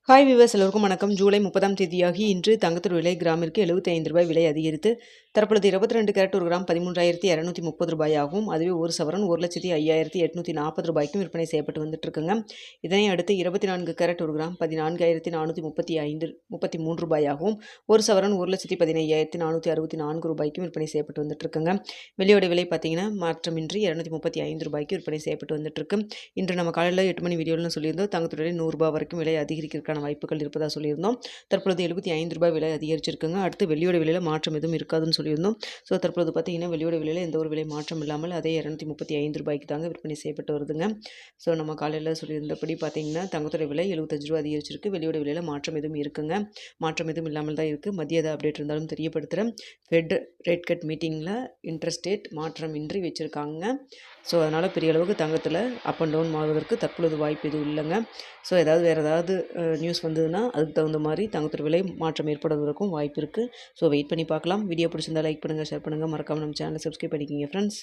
Hi viewers எல்லோருக்கும் வணக்கம். ஜூலை 30ஆம் தேதியாகி இன்று தங்கத்தோட விலை கிராமிற்கு ரூ. 75 விலை அதிகரித்து தற்பொழுது 22 கேரட் ஒரு கிராம் 13,230 ரூபாயாகவும், அதுவே ஒரு சவரன் 1,05,840 ரூபாய்க்கும் விற்பனை செய்யப்பட்டு வந்துட்டு இருக்குங்க. இதனை அடுத்து 24 கேரட் ஒரு கிராம் 14,433 ரூபாயாகவும், ஒரு சவரன் 1,15,464 ரூபாய்க்கும் விற்பனை செய்யப்பட்டு வந்துட்டு இருக்குங்க. வெள்ளியோட விலை பார்த்தீங்கன்னா மாற்றமின்றி 235 ரூபாய்க்கு விற்பனை செய்யப்பட்டு வந்துட்டு இருக்கு. இன்று நம்ம காலையில் 8 மணி வீடியோவில் சொல்லியிருந்தோம் தங்கத்தோட விலை ₹100 வரைக்கும் விலை அதிகரிக்கிறதுக்கான வாய்ப்புகள் இருப்பதாக சொல்லியிருந்தோம். தற்பொழுது ₹75 விலை அதிகரிச்சிருக்குங்க. அடுத்து வெள்ளியோட விலையில் மாற்றம் எதுவும் இருக்காதுன்னு சொல்லியிருந்தோம். ஸோ தற்பொழுது பார்த்தீங்கன்னா வெள்ளியோட விலையில் எந்த ஒரு விலை மாற்றம் இல்லாமல் அதே ₹235 ரூபாய்க்கு தாங்க விற்பனை செய்யப்பட்டு வருதுங்க. ஸோ நம்ம காலையில் சொல்லியிருந்தபடி பார்த்தீங்கன்னா தங்கத்தோட விலை ₹75 அதிகரிச்சிருக்கு. வெள்ளியோட விலையில் மாற்றம் எதுவும் இருக்குங்க. மாற்றம் எதுவும் இல்லாமல் தான் இருக்குது. மதிய அப்டேட் இருந்தாலும் தெரியப்படுத்துகிறேன். ஃபெட் ரேட் கட் மீட்டிங்கில் இன்ட்ரெஸ்ட் ரேட் மாற்றம் இன்றி வச்சுருக்காங்க. ஸோ அதனால் பெரிய அளவுக்கு தங்கத்தில் அப் அண்ட் டவுன் ஆவதற்கு தற்பொழுது வாய்ப்பு எதுவும் இல்லைங்க. ஸோ வேறு ஏதாவது நியூஸ் வந்ததுன்னா அதுக்கு தகுந்த மாதிரி தங்கத்தோட விலை மாற்றம் ஏற்படுவதற்கும் வாய்ப்பு இருக்குது. ஸோ வெயிட் பண்ணி பார்க்கலாம். வீடியோ பிடிச்சிருந்தா லைக் பண்ணுங்கள், ஷேர் பண்ணுங்கள், மறக்காமல் நம்ம சேனலை சப்ஸ்கிரைப் பண்ணிக்கிங்க ஃப்ரெண்ட்ஸ்.